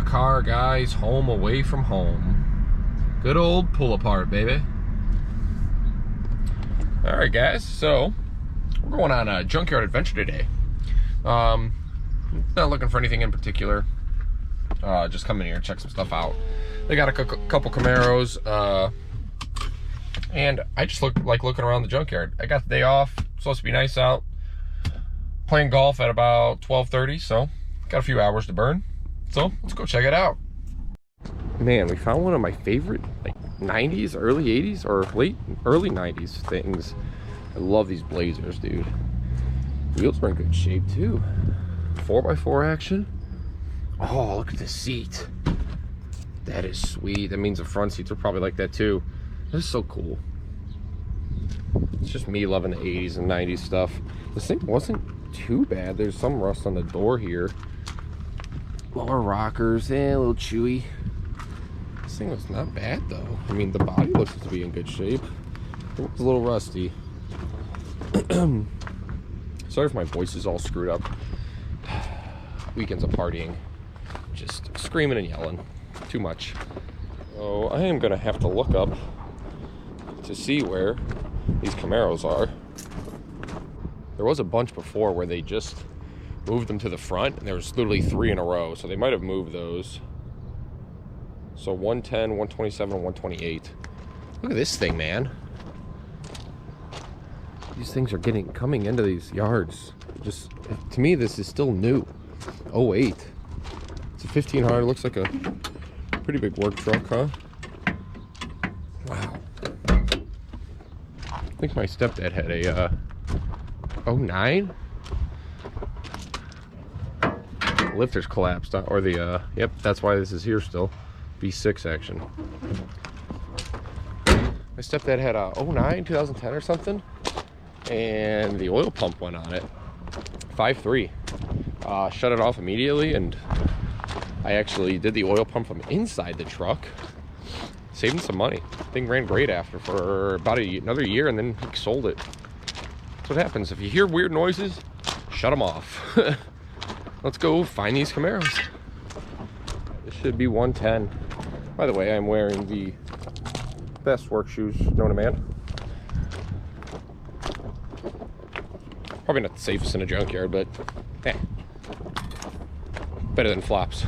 car, guys. Home away from home. Good old pull apart, baby. Alright, guys. So, we're going on a junkyard adventure today. Not looking for anything in particular. Just come in here and check some stuff out. They got a couple Camaros. And I just like looking around the junkyard. I got the day off. It's supposed to be nice out. Playing golf at about 12:30, so got a few hours to burn. So let's go check it out. Man, we found one of my favorite like 90s, early 80s, or early 90s things. I love these Blazers, dude. Wheels are in good shape too. 4x4 action. Oh, look at the seat. That is sweet. That means the front seats are probably like that too. This is so cool. It's just me loving the 80s and 90s stuff. This thing wasn't too bad. There's some rust on the door here. Lower rockers, a little chewy. This thing was not bad though. I mean, the body looks to be in good shape. It was a little rusty. Sorry if my voice is all screwed up. Weekends of partying. Just screaming and yelling. Too much. So I am gonna have to look up to see where these Camaros are. There was a bunch before where they just moved them to the front, and there was literally 3 in a row, so they might have moved those. So 110, 127, and 128. Look at this thing, man. These things are coming into these yards. Just, to me, this is still new. 08. It's a 1500. Looks like a pretty big work truck, huh? Wow. I think my stepdad had a 09. Lifters collapsed, or the yep, that's why this is here still. V6 action. My stepdad had a 09, 2010 or something, and the oil pump went on it. 5.3. Shut it off immediately, and I actually did the oil pump from inside the truck. Saving some money. Thing ran great after for about another year, and then he sold it. That's what happens. If you hear weird noises, shut them off. Let's go find these Camaros. This should be 110. By the way, I'm wearing the best work shoes known to man. Probably not the safest in a junkyard, but hey, better than flops.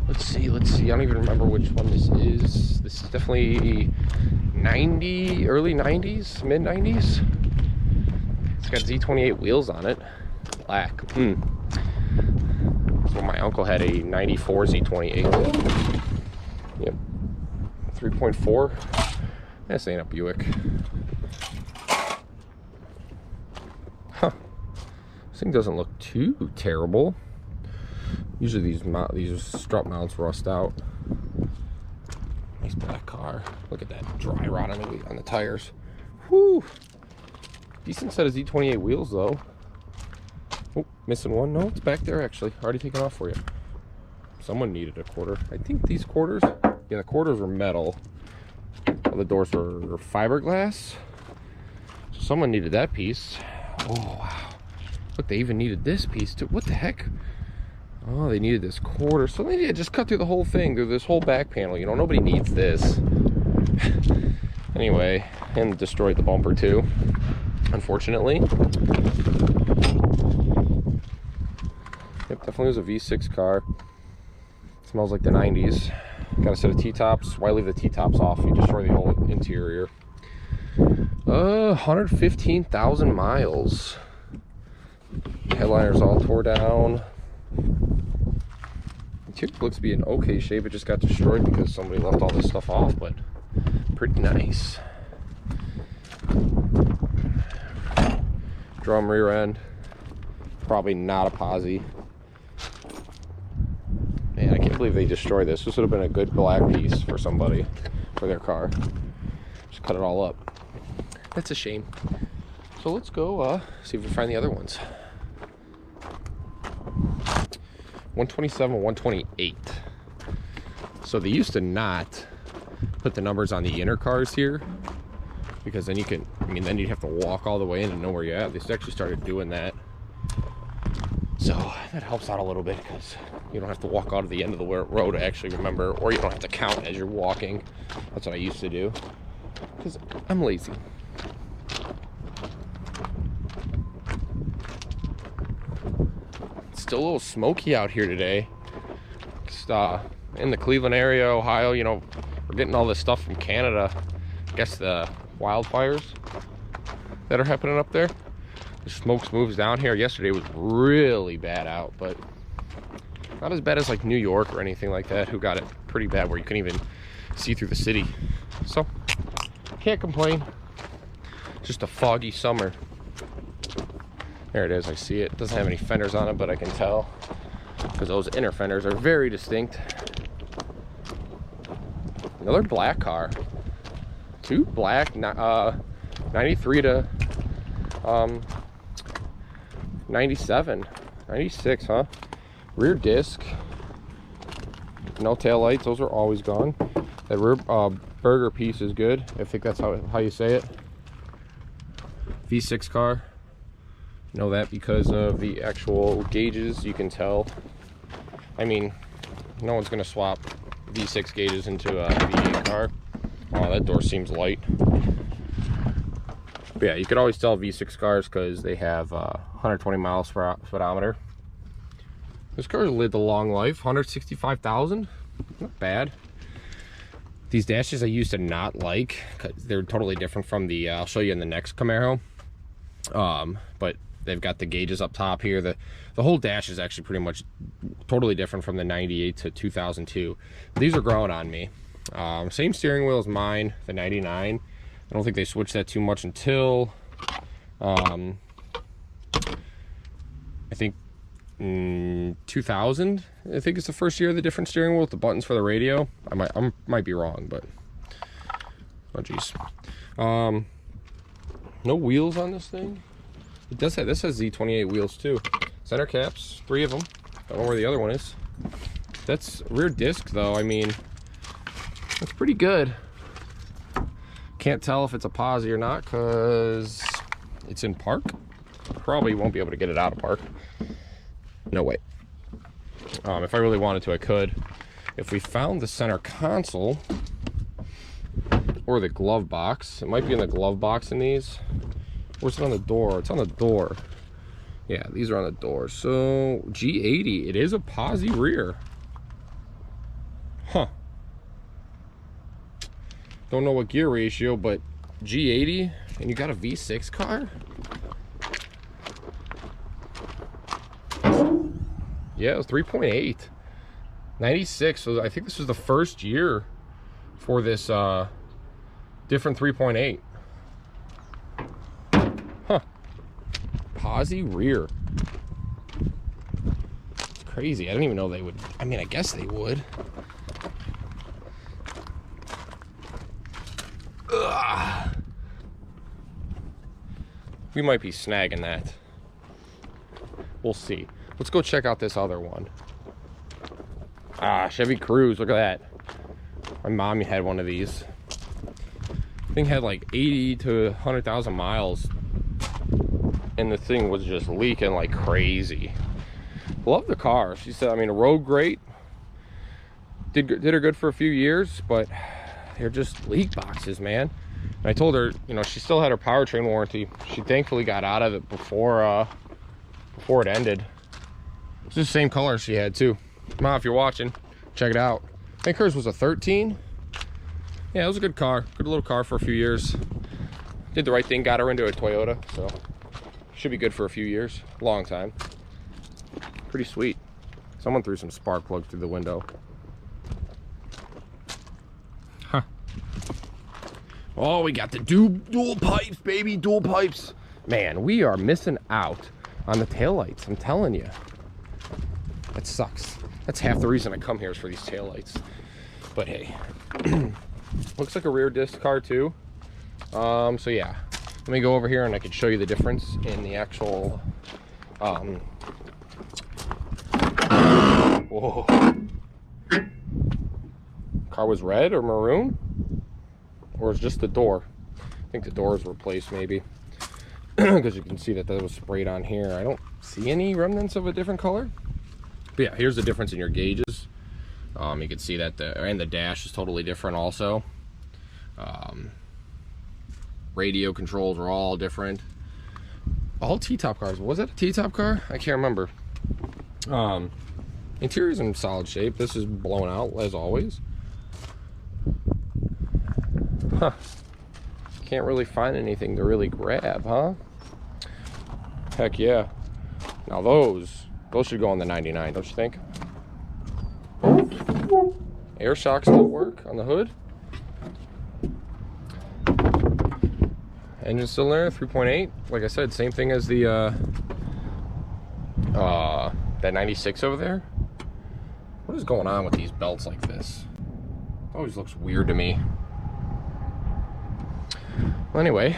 Let's see. I don't even remember which one this is. This is definitely 90, early 90s, mid 90s. It's got Z28 wheels on it. Black. So my uncle had a 94 Z28. Yep. 3.4. This ain't a Buick. Huh. This thing doesn't look too terrible. Usually these strut mounts rust out. Nice black car. Look at that dry rot on the tires. Whew. Decent set of Z28 wheels though. Oh, missing one. No, it's back there actually. Already taken off for you. Someone needed a quarter. I think these quarters, yeah, the quarters were metal. All the doors were fiberglass. So someone needed that piece. Oh, wow. Look, they even needed this piece too. What the heck? Oh, they needed this quarter. So they just cut through the whole thing, through this whole back panel. You know, nobody needs this. Anyway, and destroyed the bumper too, unfortunately. Yep, definitely was a V6 car. Smells like the 90s. Got a set of T-tops. Why leave the T-tops off? You destroy the whole interior. 115,000 miles. Headliner's all tore down. Interior looks to be in okay shape. It just got destroyed because somebody left all this stuff off, but pretty nice. Drum rear end. Probably not a posi. Man, I can't believe they destroyed this. This would have been a good black piece for somebody, for their car. Just cut it all up. That's a shame. So let's go see if we find the other ones. 127, 128. So they used to not put the numbers on the inner cars here, because then you can, I mean, then you'd have to walk all the way in to know where you're at. They actually started doing that. So that helps out a little bit because you don't have to walk out of the end of the road to actually remember, or you don't have to count as you're walking. That's what I used to do because I'm lazy. It's still a little smoky out here today. Just, in the Cleveland area, Ohio, you know, we're getting all this stuff from Canada. I guess the wildfires that are happening up there. The smoke moves down here. Yesterday was really bad out, but not as bad as like New York or anything like that, who got it pretty bad where you couldn't even see through the city. So can't complain. Just a foggy summer. There it is, I see it. Doesn't have any fenders on it, but I can tell because those inner fenders are very distinct. Another black car. Two black 93 to 97, 96, huh? Rear disc, no tail lights, those are always gone. That rear burger piece is good. I think that's how you say it. V6 car. You know that because of the actual gauges, you can tell. I mean, no one's gonna swap V6 gauges into a V8 car. Oh, that door seems light. But yeah, you could always tell V6 cars because they have 120 miles per speedometer. This car lived a long life, 165,000. Not bad. These dashes I used to not like because they're totally different from the, I'll show you in the next Camaro. But they've got the gauges up top here. The whole dash is actually pretty much totally different from the 98 to 2002. These are growing on me. Same steering wheel as mine, the 99. I don't think they switched that too much until I think 2000. I think it's the first year of the different steering wheel with the buttons for the radio. I might be wrong, but oh geez. No wheels on this thing. It does have, this has Z28 wheels too. Center caps, 3 of them. Don't know where the other one is. That's rear disc though. I mean, that's pretty good. Can't tell if it's a posi or not because it's in park. Probably won't be able to get it out of park. No way. If I really wanted to, I could. If we found the center console or the glove box, it might be in the glove box in these. Where's it on the door? It's on the door. Yeah, these are on the door. So G80, it is a posi rear. Huh. Don't know what gear ratio, but G80, and you got a V6 car? Yeah, it was 3.8. 96, so I think this was the first year for this different 3.8. Huh. Posi rear. It's crazy. I didn't even know they would. I mean, I guess they would. Ugh. We might be snagging that. We'll see. Let's go check out this other one. Ah, Chevy Cruze. Look at that. My mom had one of these. I think had like 80 to 100,000 miles. And the thing was just leaking like crazy. Love the car. She said, I mean, rode great. Did her good for a few years, but they're just leak boxes, man. And I told her, you know, she still had her powertrain warranty. She thankfully got out of it before it ended. It's the same color she had too. Mom, if you're watching, check it out. I think hers was a 13. Yeah, it was a good car. Good little car for a few years. Did the right thing, got her into a Toyota, so should be good for a few years. Long time. Pretty sweet. Someone threw some spark plug through the window. Huh. Oh, we got the dual pipes, baby, dual pipes. Man, we are missing out on the taillights, I'm telling you. That sucks. That's half the reason I come here is for these taillights. But hey, looks like a rear disc car too. So yeah, let me go over here and I can show you the difference in the actual, whoa. Car was red or maroon? Or is just the door? I think the door is replaced maybe. because you can see that was sprayed on here. I don't see any remnants of a different color. But yeah, here's the difference in your gauges. You can see that the dash is totally different also. Radio controls are all different. All T-top cars. Was that a T-top car? I can't remember. Interior's in solid shape. This is blown out as always. Huh. Can't really find anything to really grab, huh? Heck yeah. Now those should go on the 99, don't you think? Air shocks still work on the hood. Engine still there, 3.8. Like I said, same thing as the that 96 over there. What is going on with these belts like this? It always looks weird to me. Well, anyway,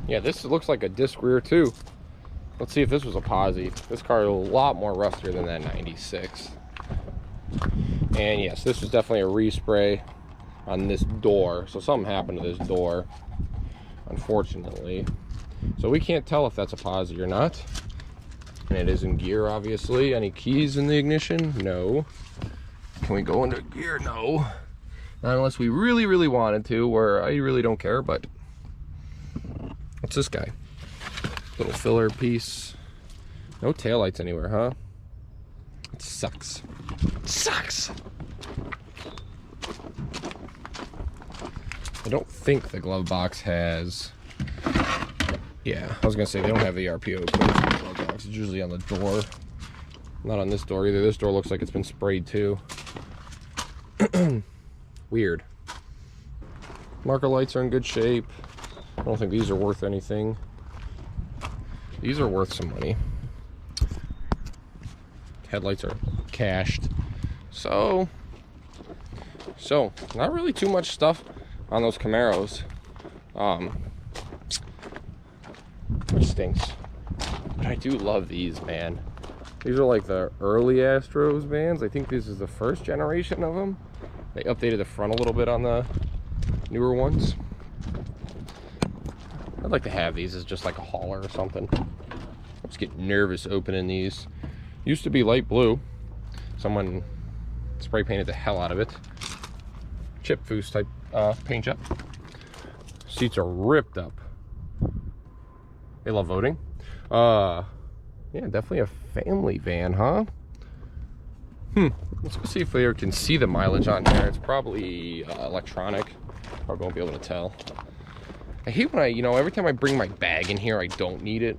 yeah, this looks like a disc rear too. Let's see if this was a posi. This car is a lot more rustier than that 96. And yes, this was definitely a respray on this door. So something happened to this door, unfortunately. So we can't tell if that's a posi or not. And it is in gear, obviously. Any keys in the ignition? No. Can we go into gear? No. Not unless we really, really wanted to, where I really don't care, but... What's this guy? Little filler piece. No taillights anywhere, huh? It sucks. It sucks! I don't think the glove box has... Yeah, I was gonna say they don't have the RPO codes in the glove box. It's usually on the door. Not on this door either. This door looks like it's been sprayed too. Weird. Marker lights are in good shape. I don't think these are worth anything. These are worth some money. Headlights are cashed. So not really too much stuff on those Camaros. Which stinks. But I do love these, man. These are like the early Astros vans. I think this is the first generation of them. They updated the front a little bit on the newer ones. I'd like to have these as just like a hauler or something. I just get nervous opening these. Used to be light blue. Someone spray painted the hell out of it. Chip foose type paint job. Seats are ripped up. They love voting. Yeah, definitely a family van, huh? Let's go see if we can see the mileage on here. It's probably electronic. Probably won't be able to tell. I hate when every time I bring my bag in here, I don't need it.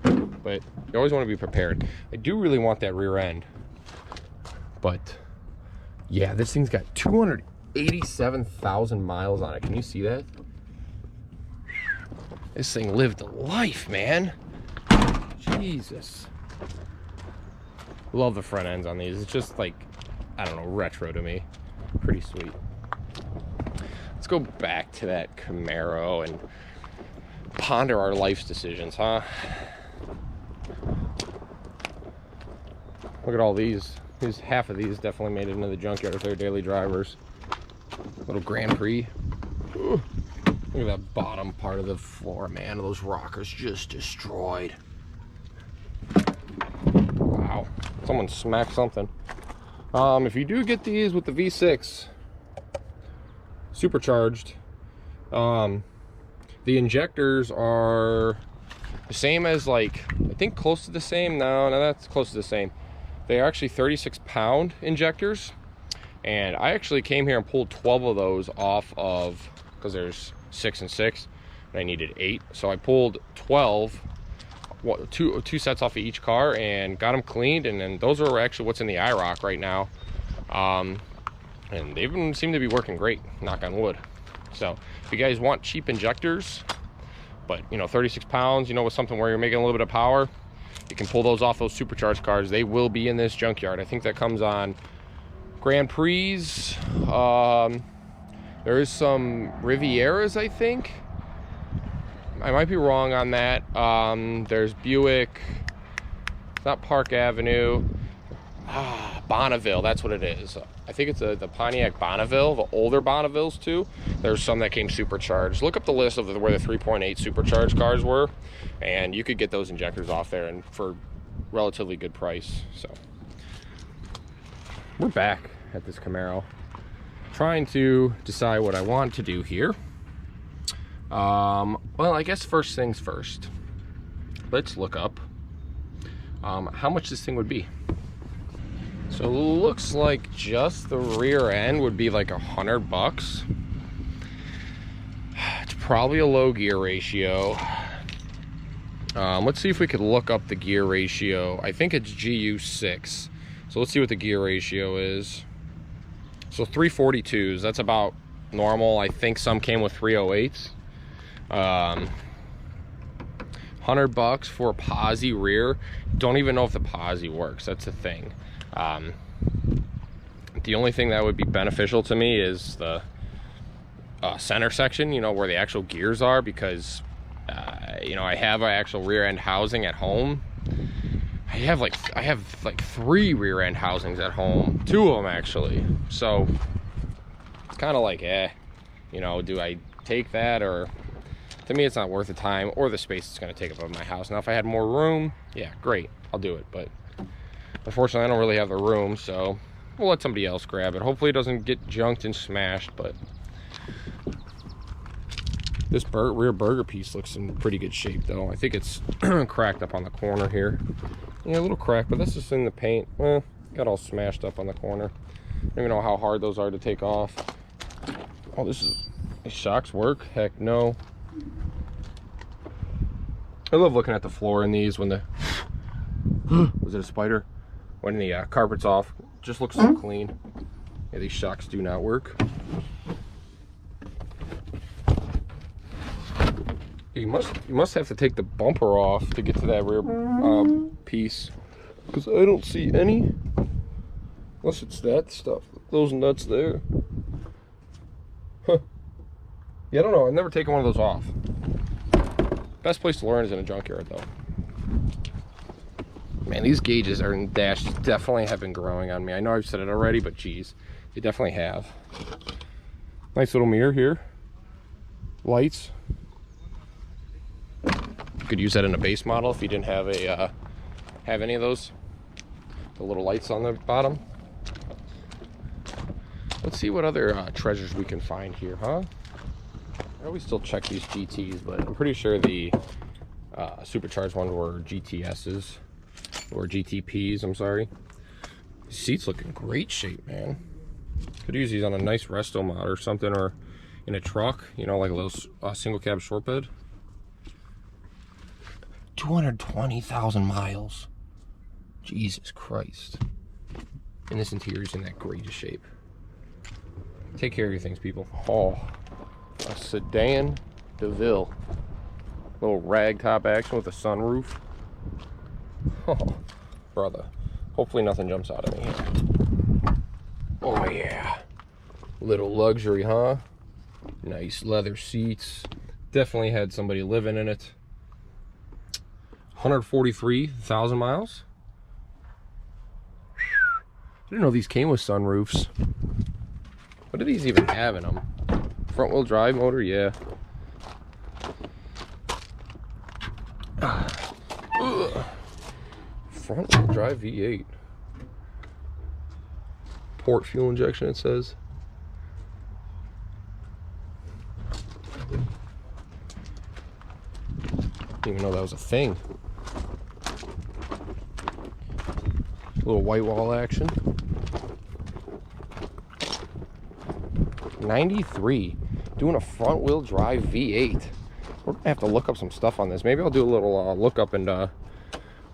But you always want to be prepared. I do really want that rear end. But, yeah, this thing's got 287,000 miles on it. Can you see that? This thing lived a life, man. Jesus. Love the front ends on these. It's just like, I don't know, retro to me. Pretty sweet. Let's go back to that Camaro and ponder our life's decisions, huh? Look at all these. Half of these definitely made it into the junkyard if they're daily drivers. Little Grand Prix. Ooh. Look at that bottom part of the floor, man. Those rockers just destroyed. Wow. Someone smacked something. If you do get these with the V6 supercharged, the injectors are the same as, like, I think close to the same. No, that's close to the same. They are actually 36-pound injectors, and I actually came here and pulled 12 of those off of, because there's 6 and 6, and I needed 8, so I pulled 12, two sets off of each car, and got them cleaned. And then those are actually what's in the IROC right now, and they've seem to be working great, knock on wood. So if you guys want cheap injectors, but 36 pounds, with something where you're making a little bit of power, you can pull those off those supercharged cars. They will be in this junkyard. I think that comes on Grand Prix. There is some Rivieras, I think. I might be wrong on that. There's Buick. It's not Park Avenue. Bonneville, that's what it is. I think it's the Pontiac Bonneville, the older Bonnevilles too. There's some that came supercharged. Look up the list of where the 3.8 supercharged cars were, and you could get those injectors off there and for relatively good price. So we're back at this Camaro, trying to decide what I want to do here. Well, I guess first things first. Let's look up how much this thing would be. So it looks like just the rear end would be like $100. It's probably a low gear ratio. Let's see if we could look up the gear ratio. I think it's GU6. So let's see what the gear ratio is. So 342s, that's about normal. I think some came with 308s. $100 for a posi rear. Don't even know if the posi works. That's the thing. The only thing that would be beneficial to me is the center section, you know, where the actual gears are, because you know, I have an actual rear end housing at home. I have like 3 rear end housings at home, 2 of them actually. So it's kind of like, you know, do I take that? Or to me, it's not worth the time or the space it's going to take up of my house. Now, if I had more room, yeah, great, I'll do it. But unfortunately, I don't really have the room, so we'll let somebody else grab it. Hopefully it doesn't get junked and smashed. But this rear burger piece looks in pretty good shape, though. I think it's cracked up on the corner here. Yeah, a little crack, but that's just in the paint. Well, got all smashed up on the corner. I don't even know how hard those are to take off. Oh, these shocks work? Heck no. I love looking at the floor in these when the was it a spider? When the carpet's off, just looks so clean. Yeah, these shocks do not work. You must have to take the bumper off to get to that rear piece, because I don't see any, unless it's that stuff, those nuts there. Huh. Yeah, I don't know. I've never taken one of those off. Best place to learn is in a junkyard, though. Man, these gauges are in dash definitely have been growing on me. I know I've said it already, but geez, they definitely have. Nice little mirror here. Lights. You could use that in a base model if you didn't have a have any of those. The little lights on the bottom. Let's see what other treasures we can find here, huh? I always still check these GTs, but I'm pretty sure the supercharged ones were GTSs. Or GTPs, I'm sorry. These seats look in great shape, man. Could use these on a nice resto mod or something, or in a truck, you know, like a little single cab short bed. 220,000 miles. Jesus Christ. And this interior's in that greatest shape. Take care of your things, people. Oh, a sedan DeVille. Little rag top action with a sunroof. Oh, brother. Hopefully nothing jumps out of me here. Oh, yeah. Little luxury, huh? Nice leather seats. Definitely had somebody living in it. 143,000 miles. I didn't know these came with sunroofs. What do these even have in them? Front wheel drive motor, yeah. Front wheel drive V8. Port fuel injection, it says. Didn't even know that was a thing. Little white wall action. 93. Doing a front wheel drive V8. We're gonna have to look up some stuff on this. Maybe I'll do a little look up and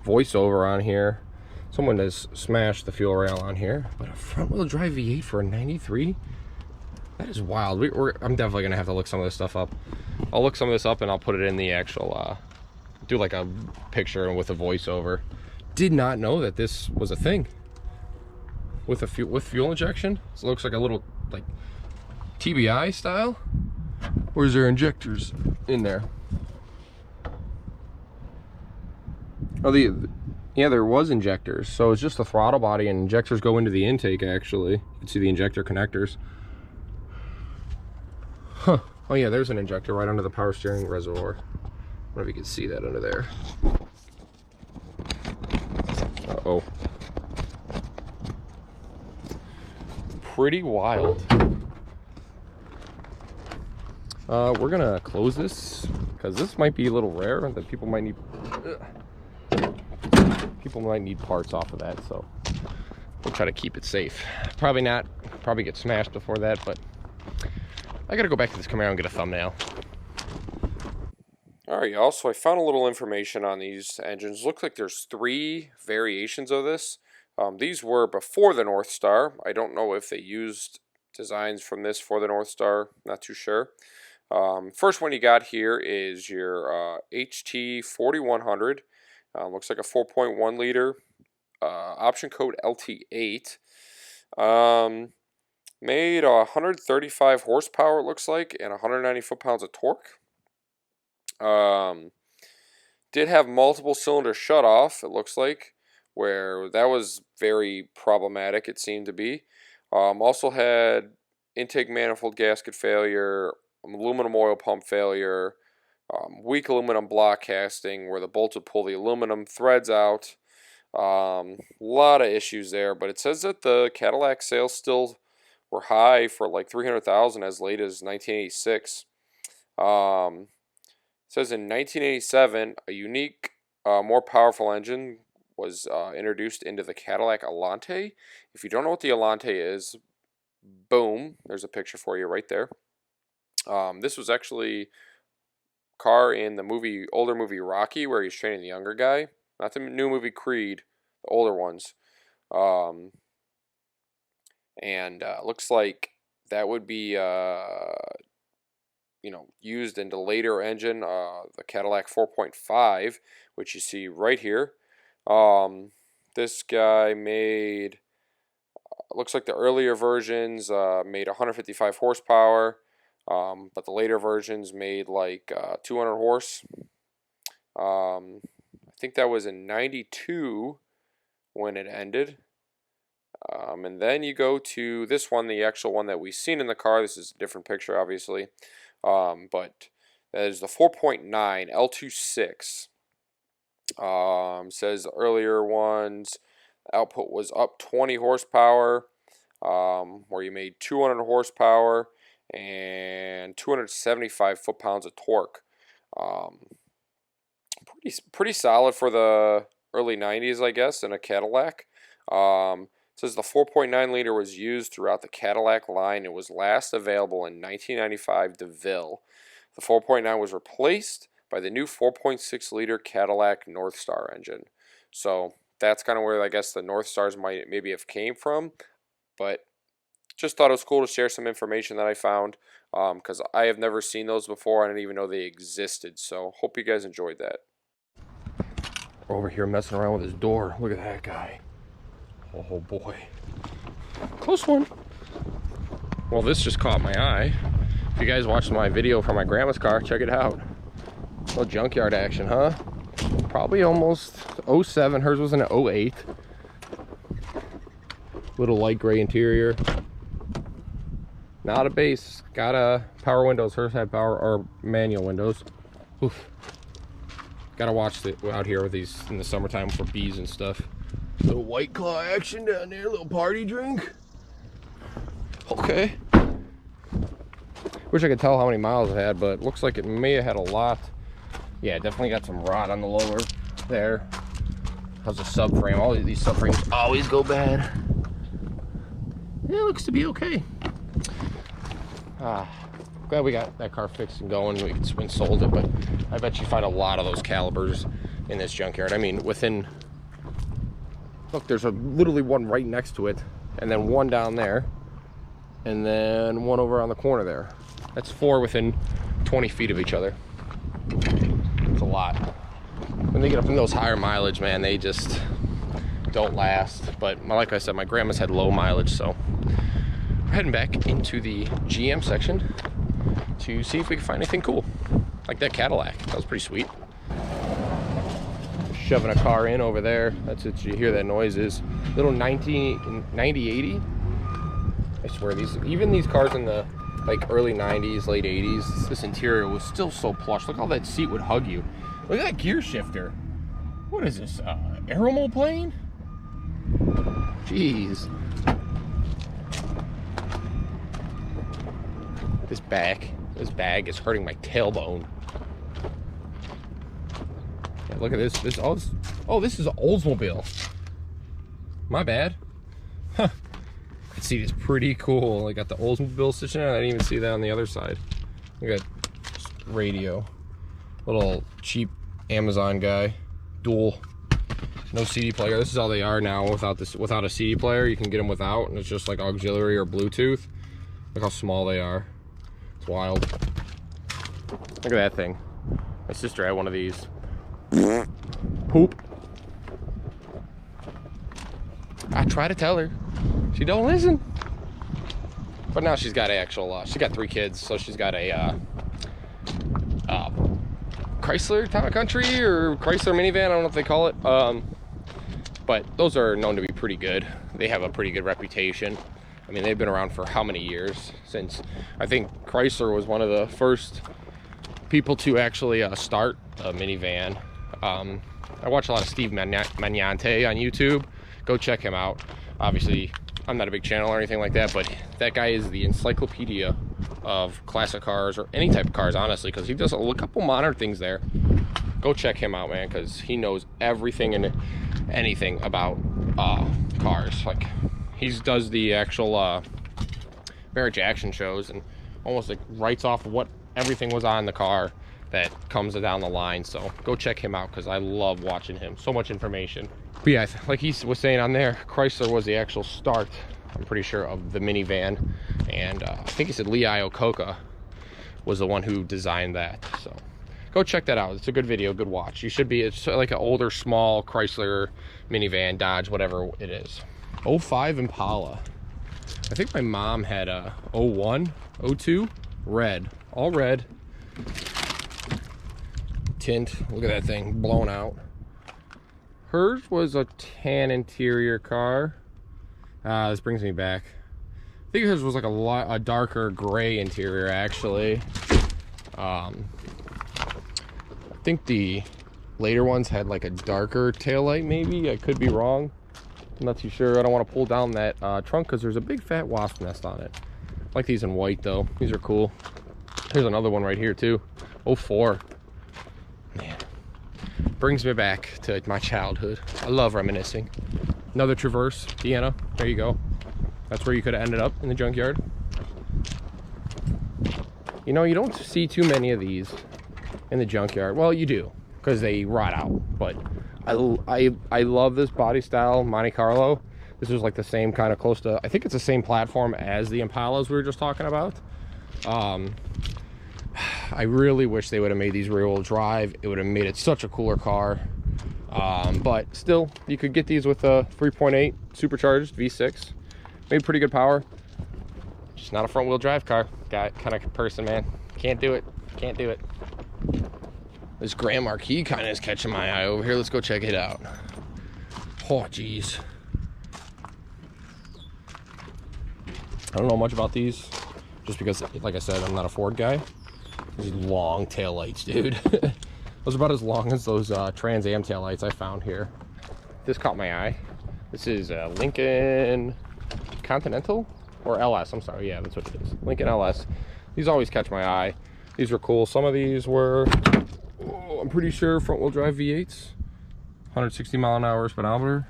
voiceover on here. Someone has smashed the fuel rail on here, but a front wheel drive V8 for a 93? That is wild. I'm definitely gonna have to look some of this stuff up. I'll look some of this up and I'll put it in the actual do like a picture with a voiceover. Did not know that this was a thing with a fuel injection. So it looks like a little like TBI style, or is there injectors in there? Oh, Yeah, there was injectors. So it's just the throttle body, and injectors go into the intake, actually. You can see the injector connectors. Huh. Oh yeah, there's an injector right under the power steering reservoir. I don't know if you can see that under there. Uh-oh. Pretty wild. We're gonna close this because this might be a little rare that people might need parts off of that, so we'll try to keep it safe. Probably get smashed before that, but I gotta go back to this Camaro and get a thumbnail. Alright, y'all, so I found a little information on these engines. Looks like there's 3 variations of this. These were before the North Star. I don't know if they used designs from this for the North Star, not too sure. First one you got here is your HT 4100. Looks like a 4.1 liter, option code LT8. Made 135 horsepower, it looks like, and 190 foot-pounds of torque. Did have multiple cylinder shutoff, it looks like, where that was very problematic, it seemed to be. Also had intake manifold gasket failure, aluminum oil pump failure, weak aluminum block casting where the bolts would pull the aluminum threads out. A lot of issues there, but it says that the Cadillac sales still were high for like 300,000 as late as 1986. It says in 1987, a unique, more powerful engine was introduced into the Cadillac Alante. If you don't know what the Alante is, boom, there's a picture for you right there. This was actually a car in the older movie Rocky, where he's training the younger guy. Not the new movie Creed, the older ones. Looks like that would be used in the later engine, the Cadillac 4.5, which you see right here. This guy made, looks like the earlier versions made 155 horsepower, but the later versions made like 200 horse. I think that was in 92 when it ended. And then you go to this one, the actual one that we've seen in the car. This is a different picture, obviously. But that is the 4.9 L26. Says the earlier ones, output was up 20 horsepower, where you made 200 horsepower and 275 foot-pounds of torque. Pretty solid for the early 90s, I guess, in a Cadillac. It says the 4.9 liter was used throughout the Cadillac line. It was last available in 1995 DeVille. The 4.9 was replaced by the new 4.6 liter Cadillac North Star engine. So that's kind of where I guess the North Stars might maybe have came from. But just thought it was cool to share some information that I found, because I have never seen those before. I didn't even know they existed. So hope you guys enjoyed that. Over here messing around with his door. Look at that guy. Oh boy. Close one. Well, this just caught my eye. If you guys watched my video for my grandma's car, check it out. A little junkyard action, huh? Probably almost 07. Hers was an 08. Little light gray interior. Not a base. Got a power windows. Hers had power or manual windows. Oof. Gotta watch it out here with these in the summertime for bees and stuff. Little White Claw action down there, little party drink. Okay. Wish I could tell how many miles it had, but looks like it may have had a lot. Yeah, definitely got some rot on the lower there. How's the subframe? All these subframes always go bad. Yeah, it looks to be okay. Glad we got that car fixed and going. We could sold it, but I bet you find a lot of those calibers in this junkyard. I mean, within, look, there's literally one right next to it, and then one down there, and then one over on the corner there. That's 4 within 20 feet of each other. It's a lot. When they get up in those higher mileage, man, they just don't last. But like I said, my grandma's had low mileage, so we're heading back into the GM section to see if we can find anything cool, like that Cadillac. That was pretty sweet. shoving a car in over there. That's what you hear that noise is. Little 9080. I swear, even these cars in the like early 90s, late 80s, this interior was still so plush. Look how that seat would hug you. Look at that gear shifter. What is this, aeroplane? Jeez. This bag is hurting my tailbone. Yeah, look at this. Oh, this is an Oldsmobile. My bad. Huh. That seat is pretty cool. I got the Oldsmobile sitting there. I didn't even see that on the other side. We got radio. Little cheap Amazon guy. Dual. No CD player. This is all they are now without a CD player. You can get them without, and it's just like auxiliary or Bluetooth. Look how small they are. It's wild. Look at that thing. My sister had one of these. Poop. I try to tell her. She don't listen. But now she's got she got 3 kids, so she's got a Chrysler Town & Country or Chrysler minivan, I don't know what they call it. But those are known to be pretty good. They have a pretty good reputation. I mean, they've been around for how many years? Since, I think Chrysler was one of the first people to actually start a minivan. I watch a lot of Steve Magnante on YouTube. Go check him out. Obviously, I'm not a big channel or anything like that, but that guy is the encyclopedia of classic cars, or any type of cars, honestly, because he does a couple modern things there. Go check him out, man, because he knows everything and anything about cars. Like, he does the actual marriage action shows and almost like writes off what everything was on the car that comes down the line. So go check him out, because I love watching him. So much information. But yeah, like he was saying on there, Chrysler was the actual start, I'm pretty sure, of the minivan. And I think he said Lee Iacocca was the one who designed that. So go check that out. It's a good video, good watch. You should be, it's like an older, small Chrysler minivan, Dodge, whatever it is. 05 Impala. I think my mom had a 01, 02, red, all red. Tint, look at that thing blown out. Hers was a tan interior car. This brings me back. I think hers was like a darker gray interior, actually. I think the later ones had like a darker taillight, maybe. I could be wrong. I'm not too sure. I don't want to pull down that trunk because there's a big fat wasp nest on it. I like these in white though. These are cool. Here's another one right here too. 04. Man, brings me back to my childhood. I love reminiscing. Another Traverse, Deanna. There you go. That's where you could have ended up, in the junkyard. You know, you don't see too many of these in the junkyard. Well, you do, because they rot out. But I love this body style Monte Carlo. This was like the same kind of close to, I think it's the same platform as the Impalas we were just talking about. I really wish they would have made these rear-wheel drive. It would have made it such a cooler car. But still, you could get these with a 3.8 supercharged V6. Made pretty good power. Just not a front-wheel drive car. Got kind of person, man. Can't do it. Can't do it. This Grand Marquis kind of is catching my eye over here. Let's go check it out. Oh, geez. I don't know much about these, just because, like I said, I'm not a Ford guy. These long tail lights, dude. Those are about as long as those Trans Am tail lights I found here. This caught my eye. This is Lincoln Continental or LS. I'm sorry. Yeah, that's what it is. Lincoln LS. These always catch my eye. These are cool. Some of these were, I'm pretty sure, front-wheel drive V8s. 160 mile an hour speedometer.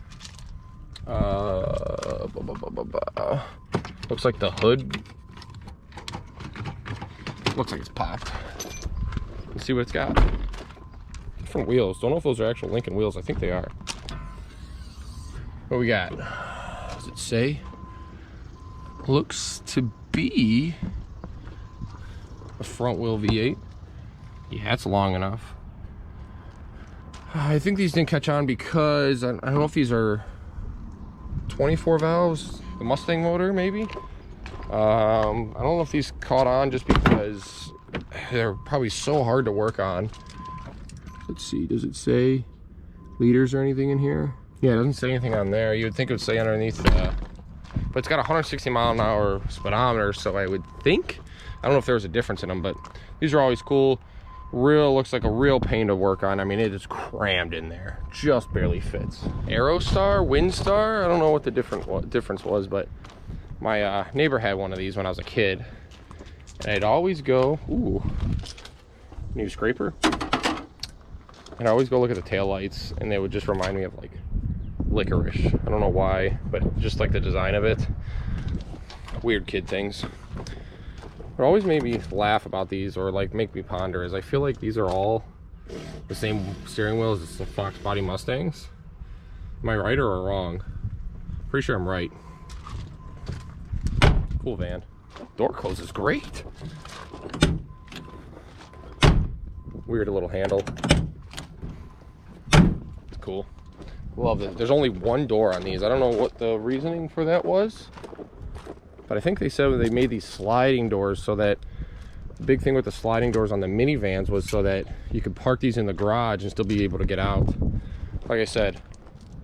Looks like the hood. Looks like it's popped. Let's see what it's got. Different wheels. Don't know if those are actual Lincoln wheels. I think they are. What we got? Does it say? Looks to be a front wheel V8. Yeah, it's long enough. I think these didn't catch on because I don't know if these are 24 valves, the Mustang motor maybe. I don't know if these caught on just because they're probably so hard to work on. Let's see, does it say liters or anything in here. Yeah, it doesn't say anything on there. You would think it would say underneath, but it's got a 160 mile an hour speedometer, so I would think. I don't know if there was a difference in them, but these are always cool. Looks like a real pain to work on. I mean, it is crammed in there, just barely fits. Aerostar, Windstar, I don't know what the difference was, but my neighbor had one of these when I was a kid, and I'd always go, ooh, new scraper. And I always go look at the taillights, and they would just remind me of like licorice. I don't know why, but just like the design of it. Weird kid things. What always made me laugh about these, or like make me ponder, is I feel like these are all the same steering wheel as the Fox Body Mustangs. Am I right or wrong? Pretty sure I'm right. Cool van. Door closes great. Weird little handle. Cool. Love it. There's only one door on these. I don't know what the reasoning for that was, but I think they said they made these sliding doors so that the big thing with the sliding doors on the minivans was so that you could park these in the garage and still be able to get out. Like I said,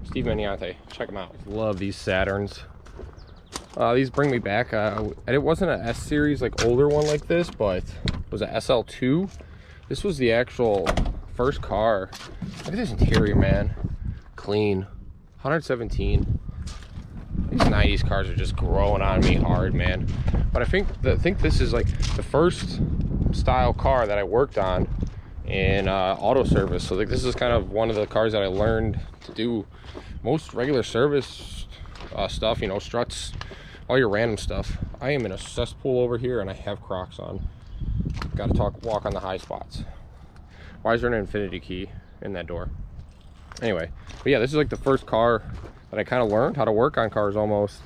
Steve Maniante, check them out. Love these Saturns. These bring me back. It wasn't an S series, like older one like this, but it was an SL2. This was the actual first car. Look at this interior, man. Clean. 117. These 90s cars are just growing on me hard, man. But I think this is like the first style car that I worked on in auto service. So like this is kind of one of the cars that I learned to do most regular service stuff, you know, struts, all your random stuff. I am in a cesspool over here and I have Crocs on. Got to walk on the high spots. Why is there an infinity key in that door? Anyway, but yeah, this is like the first car that I kind of learned how to work on cars almost,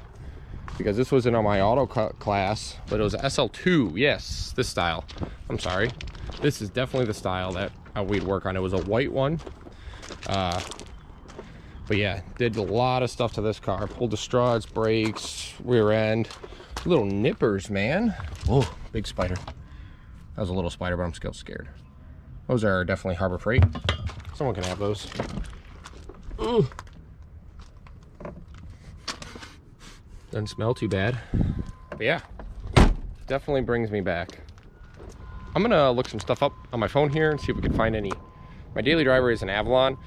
because this wasn't on my auto class, but it was an SL2. Yes, this style. I'm sorry. This is definitely the style that we'd work on. It was a white one. But yeah, did a lot of stuff to this car. Pulled the struts, brakes, rear end. Little nippers, man. Oh, big spider. That was a little spider, but I'm still scared. Those are definitely Harbor Freight. Someone can have those. Ooh. Doesn't smell too bad. But yeah, definitely brings me back. I'm gonna look some stuff up on my phone here and see if we can find any. My daily driver is an Avalon,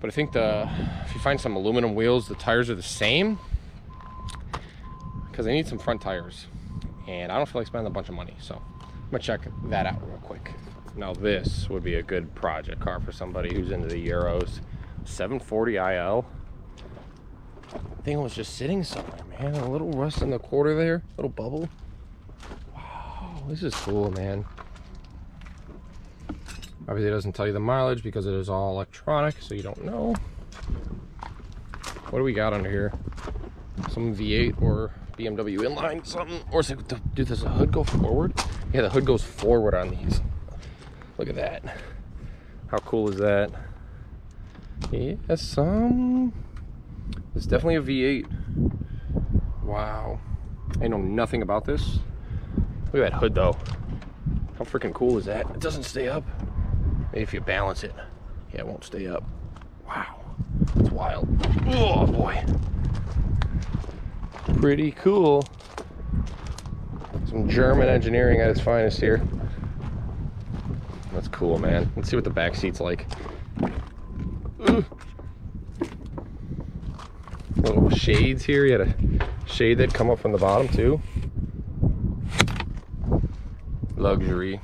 but I think if you find some aluminum wheels, the tires are the same, because I need some front tires and I don't feel like spending a bunch of money, so I'm gonna check that out real quick. Now this would be a good project car for somebody who's into the Euros. 740 IL. I think it was just sitting somewhere, man. A little rust in the quarter there, little bubble. Wow, this is cool, man. Obviously it doesn't tell you the mileage because it is all electronic, so you don't know. What do we got under here? Some V8 or BMW inline something, or is it, dude, does the hood go forward? Yeah, the hood goes forward on these. Look at that. How cool is that? Yeah, it's definitely a V8. Wow. I know nothing about this. Look at that hood though. How freaking cool is that? It doesn't stay up. Maybe if you balance it. Yeah, it won't stay up. Wow. It's wild. Oh boy. Pretty cool. Some German engineering at its finest here. That's cool, man. Let's see what the back seat's like. Ooh. Little shades here. You had a shade that come up from the bottom too. Luxury.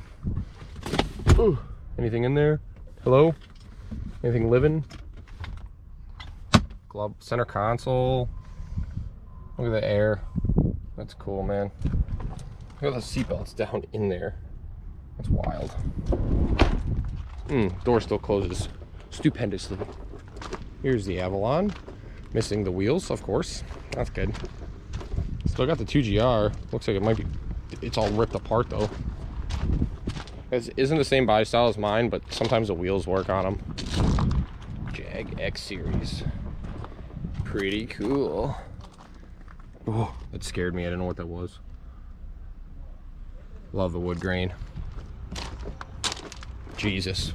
Ooh. Anything in there? Hello? Anything living? Glove, center console. Look at the air. That's cool, man. Look at the seatbelts down in there. That's wild. Door still closes stupendously. Here's the Avalon. Missing the wheels, of course. That's good. Still got the 2GR. Looks like it might be, it's all ripped apart though. It isn't the same body style as mine, but sometimes the wheels work on them. Jag X Series. Pretty cool. Oh, that scared me. I didn't know what that was. Love the wood grain. Jesus.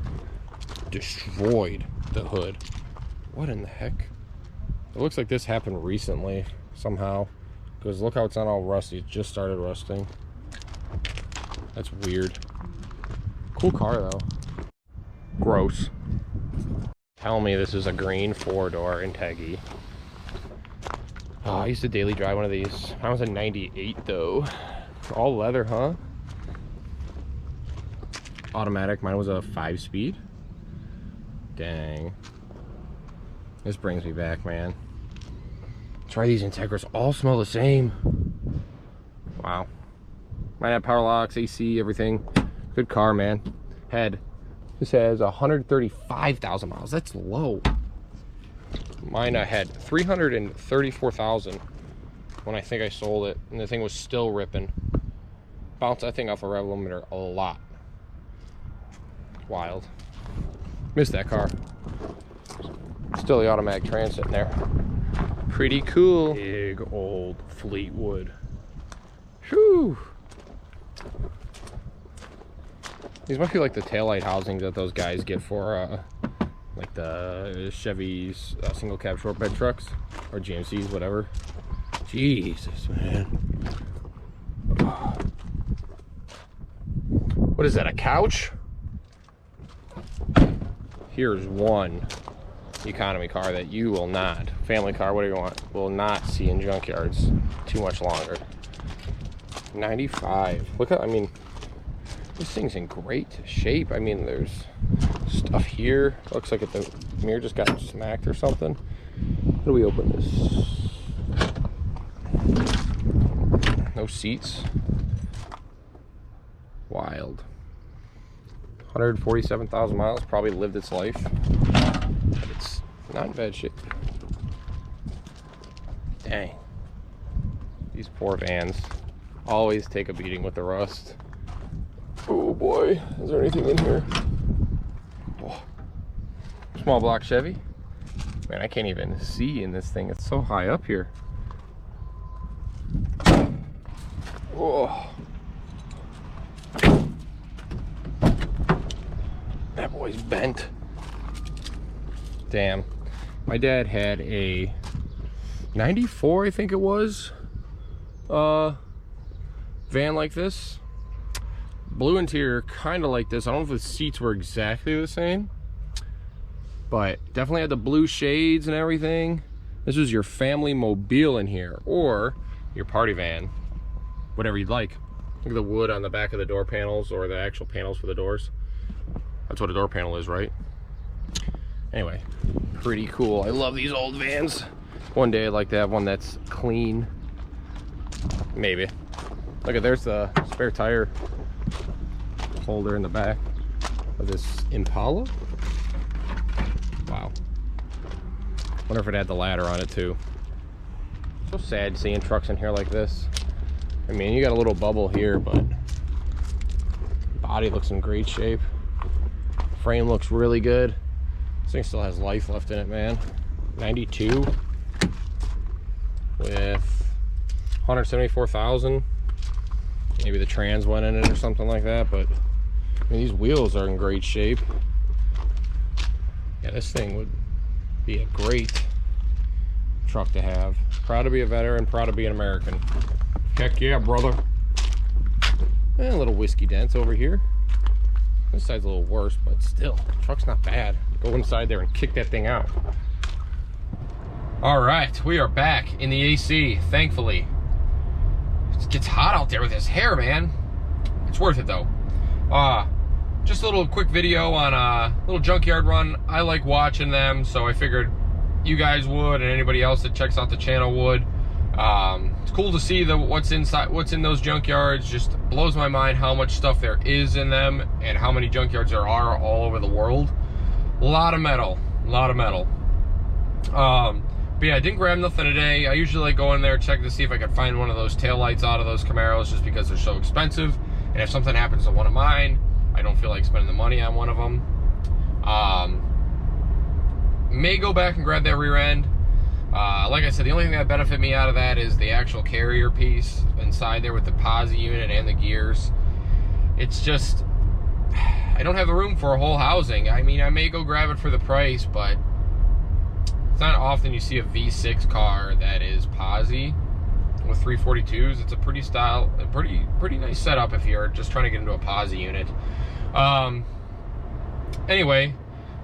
Destroyed the hood. What in the heck? It looks like this happened recently somehow, because look how it's not all rusty. It just started rusting. That's weird. Cool car though. Gross. Tell me this is a green 4-door Integrity. Oh, I used to daily drive one of these. I was a 98 though. All leather, huh? Automatic. Mine was a 5-speed. Dang. This brings me back, man. Try these Integras. All smell the same. Wow. Might have power locks, AC, everything. Good car, man. Head. This has 135,000 miles. That's low. Mine had 334,000 when I think I sold it, and the thing was still ripping. Bounced that thing off a rev limiter a lot. Wild. Missed that car. Still the automatic trans sitting there. Pretty cool. Big old Fleetwood. Whew. These must be like the taillight housings that those guys get for like the Chevy's single cab short bed trucks, or GMCs, whatever. Jesus, man. What is that, a couch? Here's one economy car that you will not, family car, whatever you want, will not see in junkyards too much longer. 95. Look at, I mean, this thing's in great shape. I mean, there's stuff here. Looks like the mirror just got smacked or something. How do we open this? No seats. Wild. 147,000 miles. Probably lived its life. But it's not in bad shape. Dang. These poor vans always take a beating with the rust. Oh boy, is there anything in here? Oh. Small block Chevy. Man, I can't even see in this thing. It's so high up here. Oh. That boy's bent. Damn. My dad had a 94, I think it was, van like this. Blue interior, kind of like this. I don't know if the seats were exactly the same, but definitely had the blue shades and everything. This was your family mobile in here, or your party van, whatever you'd like. Look at the wood on the back of the door panels, or the actual panels for the doors. That's what a door panel is, right? Anyway, pretty cool. I love these old vans. One day I'd like to have one that's clean. Maybe. Look at, there's the spare tire holder in the back of this Impala. Wow. Wonder if it had the ladder on it too. So sad seeing trucks in here like this. I mean, you got a little bubble here, but body looks in great shape. Frame looks really good. This thing still has life left in it, man. 92 with 174,000. Maybe the trans went in it or something like that, but I mean, these wheels are in great shape. Yeah, this thing would be a great truck to have. Proud to be a veteran, proud to be an American. Heck yeah, brother. And a little whiskey dents over here. This side's a little worse, but still, the truck's not bad. Go inside there and kick that thing out. All right, we are back in the AC, thankfully. It gets hot out there with this hair, man. It's worth it though. Just a little quick video on a little junkyard run. I like watching them, so I figured you guys would, and anybody else that checks out the channel would. It's cool to see what's inside, what's in those junkyards. Just blows my mind how much stuff there is in them and how many junkyards there are all over the world. A lot of metal, a lot of metal. But yeah, I didn't grab nothing today. I usually like going there, check to see if I could find one of those taillights out of those Camaros, just because they're so expensive. And if something happens to one of mine, I don't feel like spending the money on one of them. May go back and grab that rear end. Like I said, the only thing that benefit me out of that is the actual carrier piece inside there with the posi unit and the gears. It's just, I don't have the room for a whole housing. I mean, I may go grab it for the price, but It's not often you see a V6 car that is posi with 342s. It's a pretty nice setup if you're just trying to get into a posi unit. Anyway,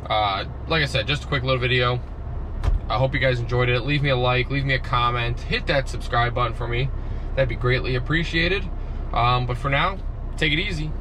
like I said, just a quick little video. I hope you guys enjoyed it. Leave me a like, leave me a comment, hit that subscribe button for me. That'd be greatly appreciated. But for now, take it easy.